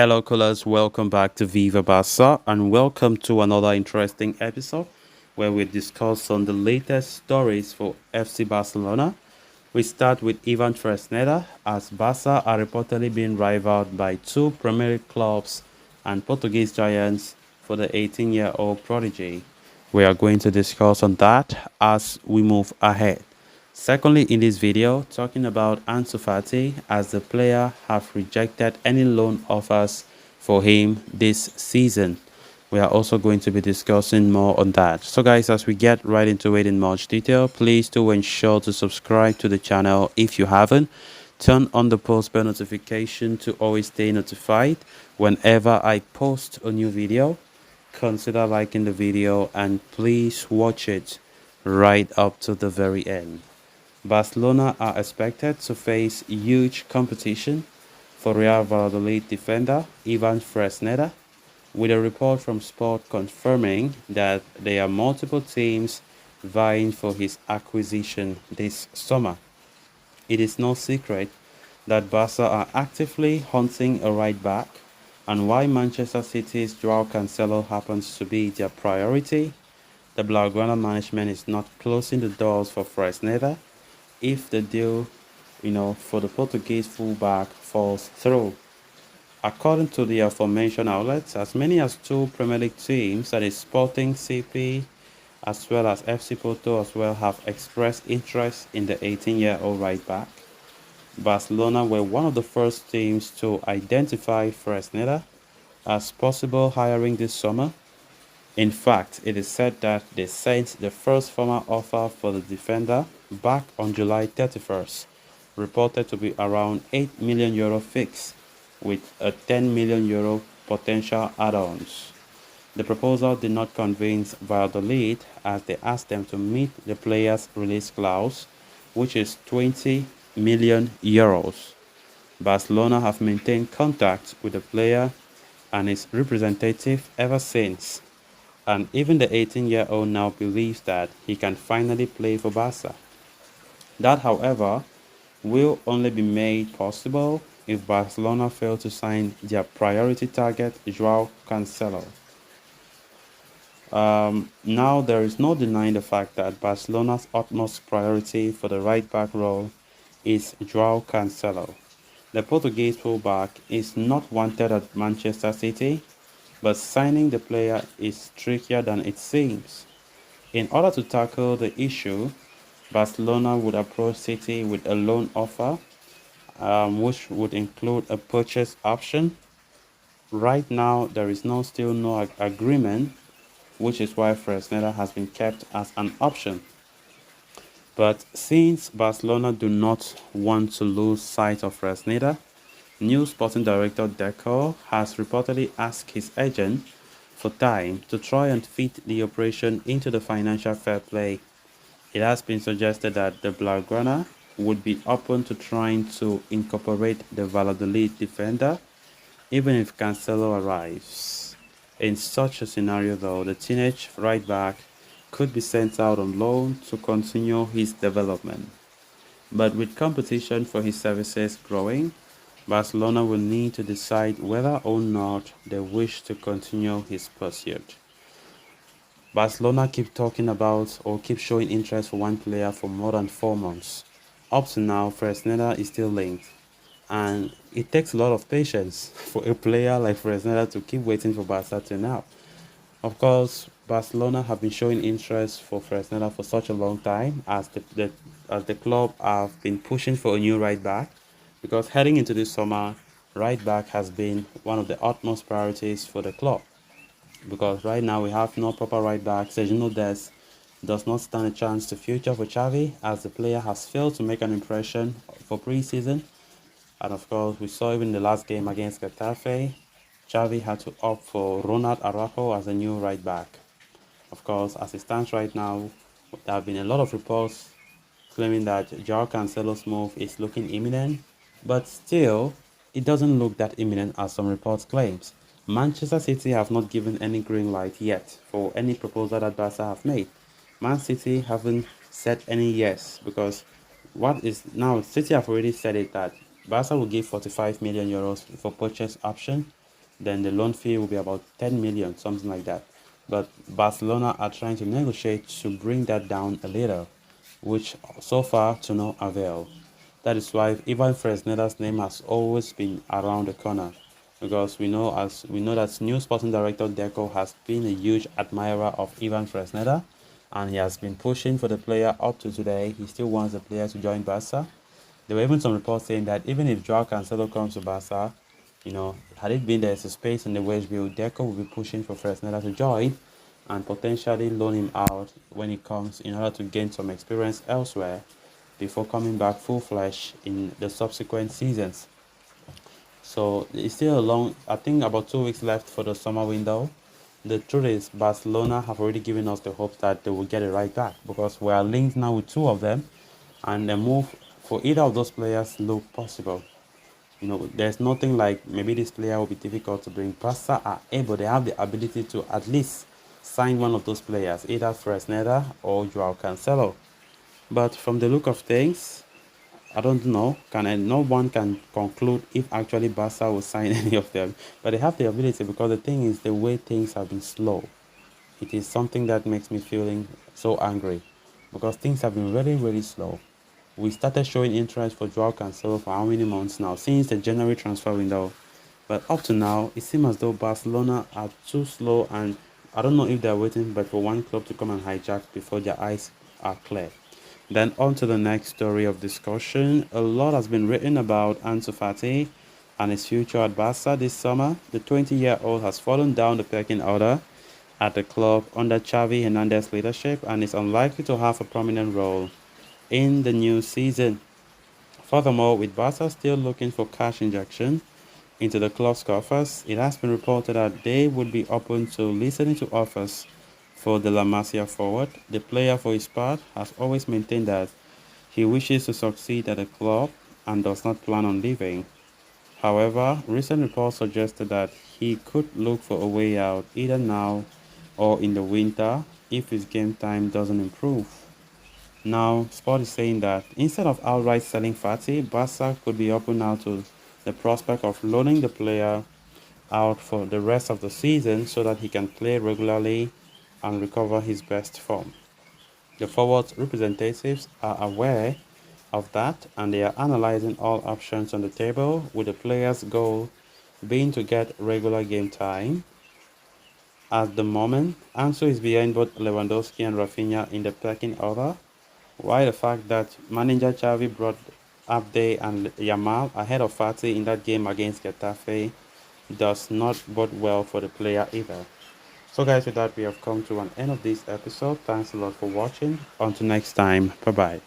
Hello, callers. Welcome back to Viva Barca, and welcome to another interesting episode where we discuss on the latest stories for FC Barcelona. We start with Ivan Fresneda, as Barca are reportedly being rivaled by two Premier League clubs and Portuguese giants for the 18-year-old prodigy. We are going to discuss on that as we move ahead. Secondly, in this video, talking about Ansu Fati, as the player have rejected any loan offers for him this season. We are also going to be discussing more on that. So guys, as we get right into it in much detail, please do ensure to subscribe to the channel if you haven't. Turn on the post bell notification to always stay notified whenever I post a new video. Consider liking the video and please watch it right up to the very end. Barcelona are expected to face huge competition for Real Valladolid defender Ivan Fresneda, with a report from Sport confirming that there are multiple teams vying for his acquisition this summer. It is no secret that Barca are actively hunting a right back, and while Manchester City's Joao Cancelo happens to be their priority, the Blaugrana management is not closing the doors for Fresneda if the deal, for the Portuguese fullback falls through. According to the aforementioned outlets, as many as two Premier League teams, that is Sporting CP as well as FC Porto as well, have expressed interest in the 18-year-old right back. Barcelona were one of the first teams to identify Fresneda as possible hiring this summer. In fact, it is said that they sent the first formal offer for the defender back on July 31st, reported to be around €8 million fixed, with a €10 million potential add-ons. The proposal did not convince Valladolid, as they asked them to meet the player's release clause, which is €20 million. Barcelona have maintained contact with the player and his representative ever since, and even the 18-year-old now believes that he can finally play for Barca. That, however, will only be made possible if Barcelona fail to sign their priority target, Joao Cancelo. Now, there is no denying the fact that Barcelona's utmost priority for the right-back role is Joao Cancelo. The Portuguese fullback is not wanted at Manchester City, but signing the player is trickier than it seems. In order to tackle the issue, Barcelona would approach City with a loan offer, which would include a purchase option. Right now, there is still no agreement, which is why Fresneda has been kept as an option. But since Barcelona do not want to lose sight of Fresneda, new sporting director Deco has reportedly asked his agent for time to try and fit the operation into the financial fair play. It has been suggested that the Blaugrana would be open to trying to incorporate the Valladolid defender, even if Cancelo arrives. In such a scenario, though, the teenage right back could be sent out on loan to continue his development. But with competition for his services growing, Barcelona will need to decide whether or not they wish to continue his pursuit. Barcelona keep talking about or keep showing interest for one player for more than 4 months. Up to now, Fresneda is still linked, and it takes a lot of patience for a player like Fresneda to keep waiting for Barca to now. Of course, Barcelona have been showing interest for Fresneda for such a long time, as the club have been pushing for a new right back, because heading into this summer, right back has been one of the utmost priorities for the club. Because right now we have no proper right back. Sergio Dest does not stand a chance to future for Xavi, as the player has failed to make an impression for pre-season. And of course, we saw even the last game against Getafe, Xavi had to opt for Ronald Araujo as a new right back. Of course, as it stands right now, there have been a lot of reports claiming that Joao Cancelo's move is looking imminent, but still, it doesn't look that imminent as some reports claims. Manchester City have not given any green light yet for any proposal that Barca have made. Man City haven't said any yes, because what is now City have already said it that Barca will give €45 million for purchase option, then the loan fee will be about 10 million, something like that. But Barcelona are trying to negotiate to bring that down a little, which so far to no avail. That is why Ivan Fresneda's name has always been around the corner, because we know that new sporting director Deco has been a huge admirer of Ivan Fresneda, and he has been pushing for the player up to today. He still wants the player to join Barca. There were even some reports saying that even if Joao Cancelo comes to Barca, had it been there's a space in the wage bill, Deco will be pushing for Fresneda to join and potentially loan him out when he comes in order to gain some experience elsewhere before coming back full fledged in the subsequent seasons. So it's still a long, I think about 2 weeks left for the summer window. The truth is, Barcelona have already given us the hope that they will get it right back, because we are linked now with two of them, and the move for either of those players look possible. There's nothing like maybe this player will be difficult to bring. Barca are able, they have the ability to at least sign one of those players, either Fresneda or Joao Cancelo. But from the look of things, I don't know. No one can conclude if actually Barca will sign any of them. But they have the ability, because the thing is the way things have been slow. It is something that makes me feeling so angry, because things have been really, really slow. We started showing interest for Joao Cancelo for how many months now? Since the January transfer window. But up to now, it seems as though Barcelona are too slow, and I don't know if they're waiting but for one club to come and hijack before their eyes are clear. Then on to the next story of discussion. A lot has been written about Ansu Fati and his future at Barca this summer. The 20-year-old has fallen down the pecking order at the club under Xavi Hernandez's leadership and is unlikely to have a prominent role in the new season. Furthermore, with Barca still looking for cash injection into the club's coffers, it has been reported that they would be open to listening to offers for the La Masia forward. The player, for his part, has always maintained that he wishes to succeed at the club and does not plan on leaving. However, recent reports suggested that he could look for a way out either now or in the winter if his game time doesn't improve. Now, Sport is saying that instead of outright selling Fati, Barca could be open now to the prospect of loaning the player out for the rest of the season so that he can play regularly and recover his best form. The forwards representatives are aware of that, and they are analyzing all options on the table, with the player's goal being to get regular game time. At the moment, Ansu is behind both Lewandowski and Rafinha in the pecking order, while the fact that manager Xavi brought Abde and Yamal ahead of Fati in that game against Getafe does not bode well for the player either. So guys, with that we have come to an end of this episode. Thanks a lot for watching. Until next time, bye bye.